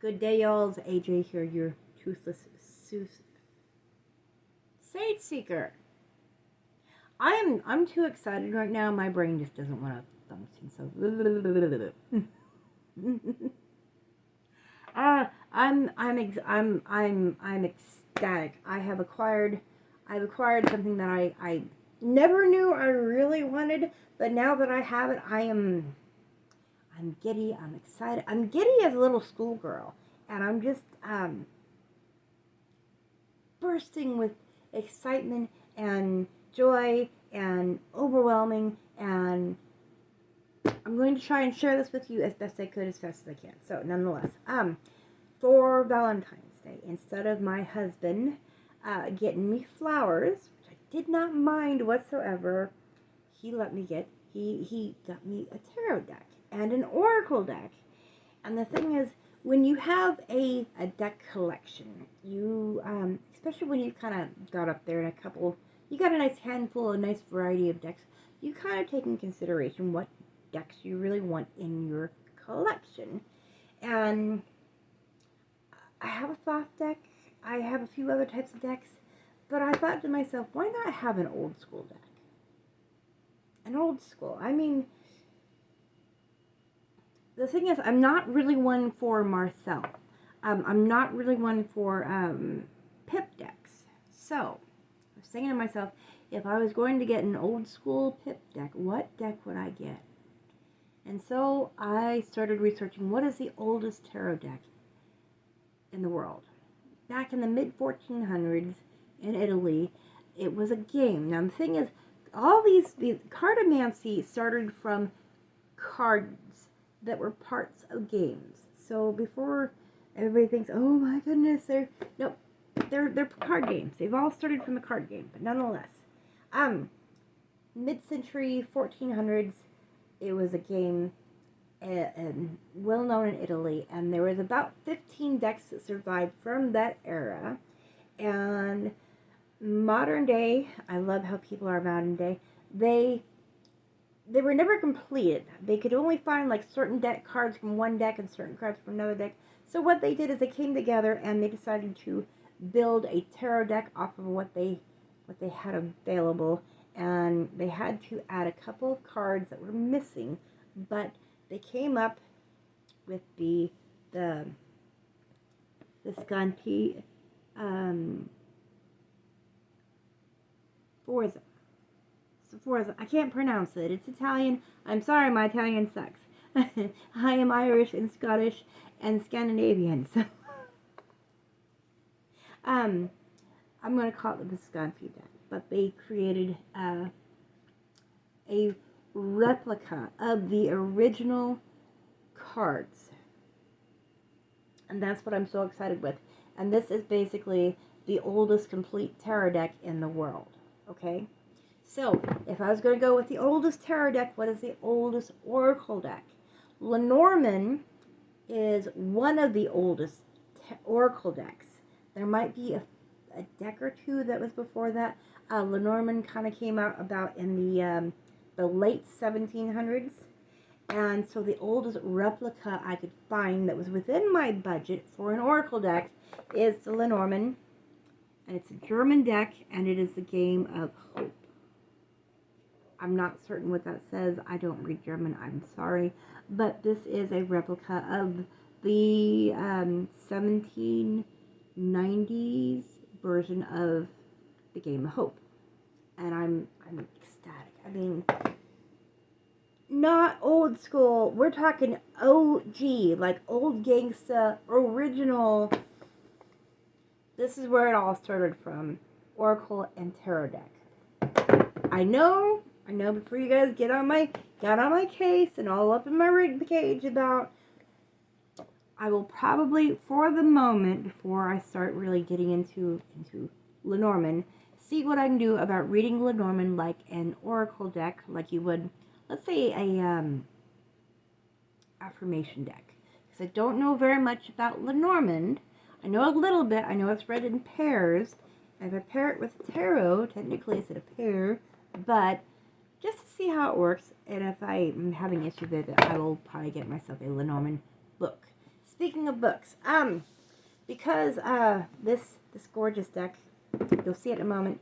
Good day, y'all. It's AJ here, your toothless sage seeker. I'm too excited right now. My brain just doesn't want to function. So, I'm ecstatic. I've acquired something that I never knew I really wanted, but now that I have it, I'm giddy. I'm excited. I'm giddy as a little schoolgirl, and I'm just bursting with excitement and joy and overwhelming, and I'm going to try and share this with you as best I could, as fast as I can. So, nonetheless, for Valentine's Day, instead of my husband getting me flowers, which I did not mind whatsoever, he got me a tarot deck and an oracle deck. And the thing is, when you have a deck collection, you, especially when you kind of got up there in a couple, you got a nice handful, a nice variety of decks, you kind of take in consideration what decks you really want in your collection. And I have a Thoth deck, I have a few other types of decks, but I thought to myself, why not have an old school deck? An old school, I mean, the thing is, I'm not really one for Marcel. I'm not really one for pip decks. So, I was thinking to myself, if I was going to get an old school pip deck, what deck would I get? And so I started researching what is the oldest tarot deck in the world. Back in the mid-1400s in Italy, it was a game. Now the thing is, all these cartomancy started from cards that were parts of games. So before everybody thinks, oh my goodness, they're card games. They've all started from a card game, but nonetheless, mid-century 1400s, it was a game well known in Italy, and there was about 15 decks that survived from that era. And modern day, I love how people are modern day, they were never completed. They could only find like certain deck cards from one deck and certain cards from another deck. So what they did is they came together and they decided to build a tarot deck off of what they had available, and they had to add a couple of cards that were missing, but they came up with the Visconti Sforza. I can't pronounce it. It's Italian. I'm sorry, my Italian sucks. I am Irish and Scottish and Scandinavian, so I'm going to call it the Visconti deck. But they created a replica of the original cards. And that's what I'm so excited with. And this is basically the oldest complete tarot deck in the world. Okay? So, if I was going to go with the oldest tarot deck, what is the oldest oracle deck? Lenormand is one of the oldest oracle decks. There might be a deck or two that was before that. Lenormand kind of came out about in the late 1700s. And so the oldest replica I could find that was within my budget for an oracle deck is the Lenormand. And it's a German deck, and it is the game of hope. I'm not certain what that says. I don't read German, I'm sorry. But this is a replica of the 1790s version of the game of hope. And I'm ecstatic. I mean, not old school. We're talking OG, like old gangsta, original. This is where it all started from. Oracle and tarot deck. I know before you guys get on my case and all up in my rib cage about, I will probably, for the moment, before I start really getting into Lenormand, see what I can do about reading Lenormand like an oracle deck, like you would, let's say, a affirmation deck. Because I don't know very much about Lenormand. I know a little bit. I know it's read in pairs. If I pair it with tarot, technically it's a pair, but just to see how it works, and if I'm having issues with it, I will probably get myself a Lenormand book. speaking of books, because this gorgeous deck, you'll see it in a moment.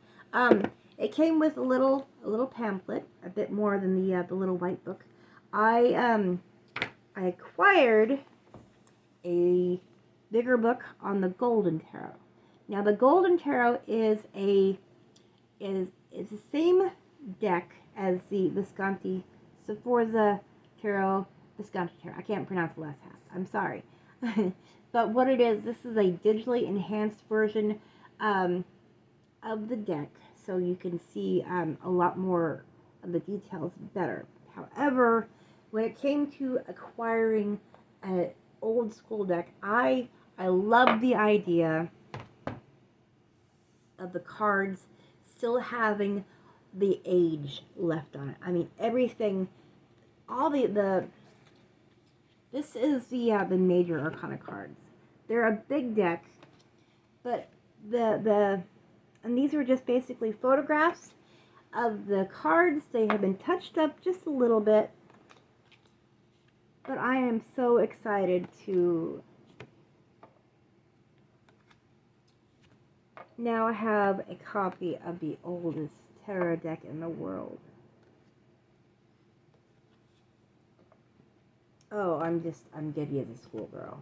It came with a little pamphlet, a bit more than the little white book. I acquired a bigger book on the Golden Tarot. Now the Golden Tarot is the same deck as the Visconti Sforza Tarot. Visconti Tarot. I can't pronounce the last half. I'm sorry. But what it is, this is a digitally enhanced version of the deck, so you can see a lot more of the details better. However, when it came to acquiring an old school deck, I love the idea of the cards still having the age left on it. I mean, everything, all the this is the major arcana cards. They're a big deck, but and these are just basically photographs of the cards. They have been touched up just a little bit, but I am so excited to now have a copy of the oldest tarot deck in the world. Oh, I'm giddy as a schoolgirl.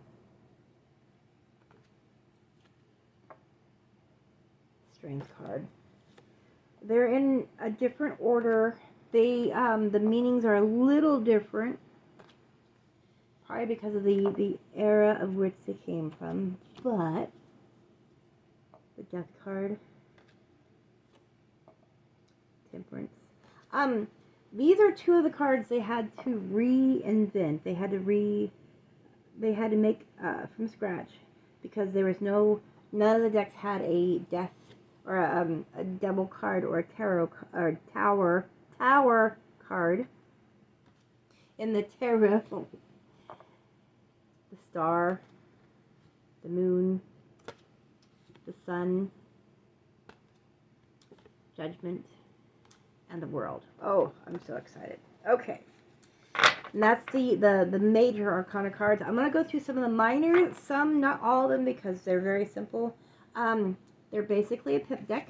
Strange card. They're in a different order. They the meanings are a little different, probably because of the era of which they came from. But the Death card, Temperance. These are two of the cards they had to reinvent. They had to make from scratch, because there was none of the decks had a death or a devil card or a tarot or tower card in the tarot. The star, the moon, the sun, judgment, and the world. Oh, I'm so excited. Okay. And that's the major arcana cards. I'm going to go through some of the minor, some, not all of them, because they're very simple. They're basically a pip deck.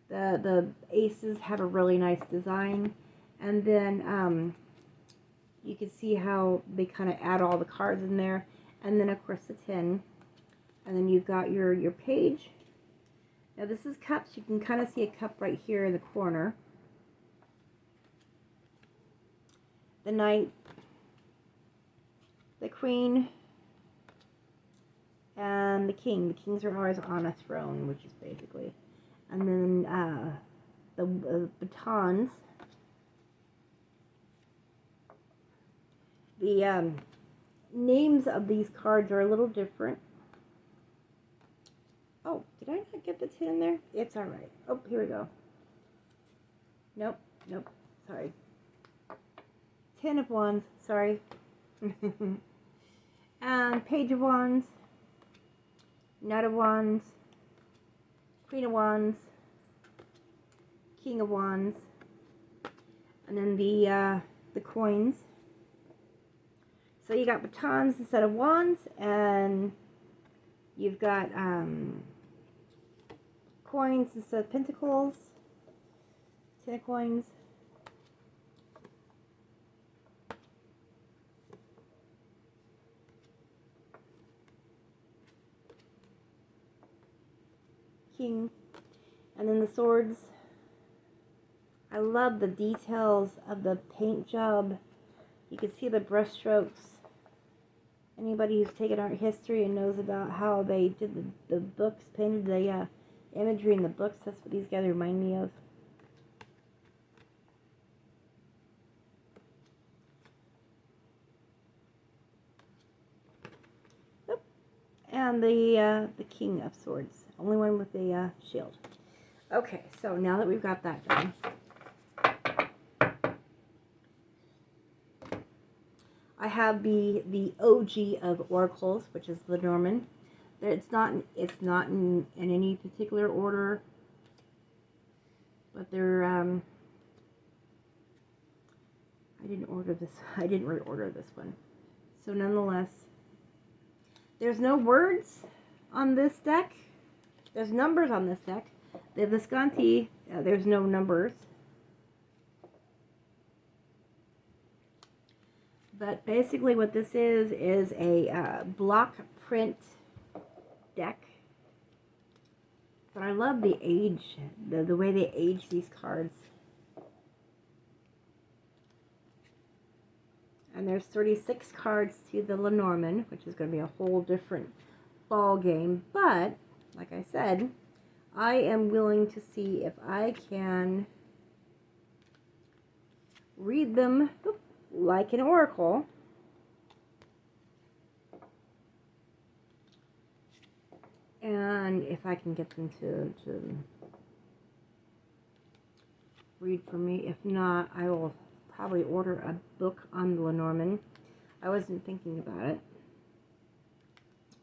The aces have a really nice design. And then you can see how they kind of add all the cards in there. And then, of course, the 10. And then you've got your page. Now, this is cups. You can kind of see a cup right here in the corner. The knight, the queen, and the king. The kings are always on a throne, which is basically. And then the batons. The names of these cards are a little different. Oh, did I not get the 10 in there? It's alright. Oh, here we go. Nope, sorry. 10 of Wands, sorry. And Page of Wands, Knight of Wands, Queen of Wands, King of Wands, and then the coins. So you got batons instead of wands, and you've got coins instead of pentacles, 10 of coins. King. And then the swords. I love the details of the paint job. You can see the brush strokes. Anybody who's taken art history and knows about how they did the books, painted the imagery in the books, that's what these guys remind me of. Yep. And the King of Swords. Only one with a shield. Okay, so now that we've got that done, I have the OG of oracles, which is Lenormand. It's not in any particular order, but they're I didn't reorder this one, so nonetheless, There's no words on this deck. There's numbers on this deck. The Visconti, there's no numbers. But basically what this is a block print deck. But I love the age, the way they age these cards. And there's 36 cards to the Lenormand, which is going to be a whole different ball game. But, like I said, I am willing to see if I can read them like an oracle. And if I can get them to read for me. If not, I will probably order a book on the Lenormand. I wasn't thinking about it.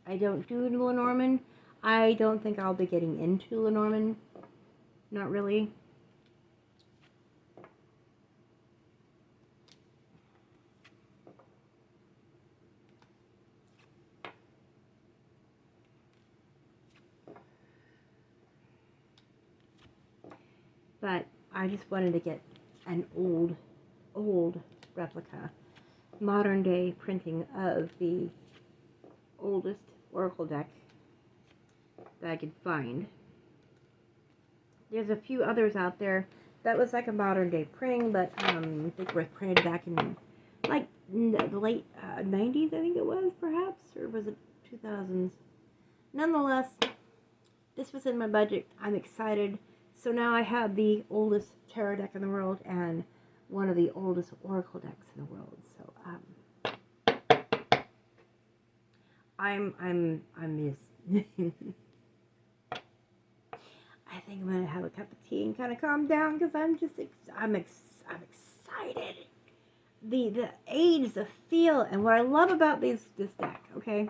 I don't do the Lenormand. I don't think I'll be getting into Lenormand. Not really. But I just wanted to get an old replica, modern day printing of the oldest oracle deck that I could find. There's a few others out there that was like a modern day printing, but I think were printed back in like the late 90s, I think it was, perhaps, or was it 2000s? Nonetheless, this was in my budget. I'm excited. So now I have the oldest tarot deck in the world and one of the oldest oracle decks in the world. So I'm just I think I'm gonna have a cup of tea and kind of calm down because I'm excited. The age, the feel, and what I love about this deck. Okay,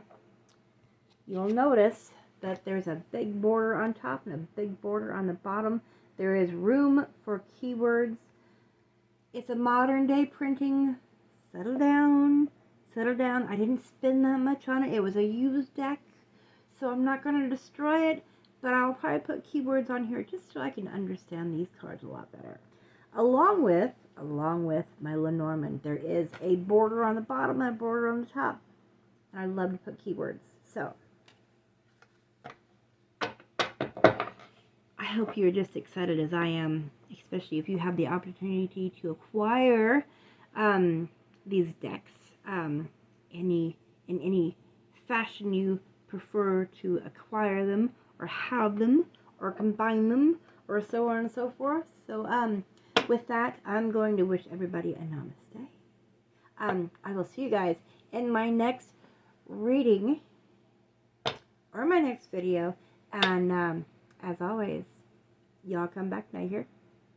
you'll notice that there's a big border on top and a big border on the bottom. There is room for keywords. It's a modern day printing. Settle down. Settle down. I didn't spend that much on it. It was a used deck, so I'm not going to destroy it, but I'll probably put keywords on here just so I can understand these cards a lot better. Along with my Lenormand, there is a border on the bottom and a border on the top. And I love to put keywords. So I hope you're just excited as I am, especially if you have the opportunity to acquire these decks in any fashion you prefer to acquire them or have them or combine them or so on and so forth. So with that, I'm going to wish everybody a namaste. I will see you guys in my next reading or my next video, and as always, y'all come back now here.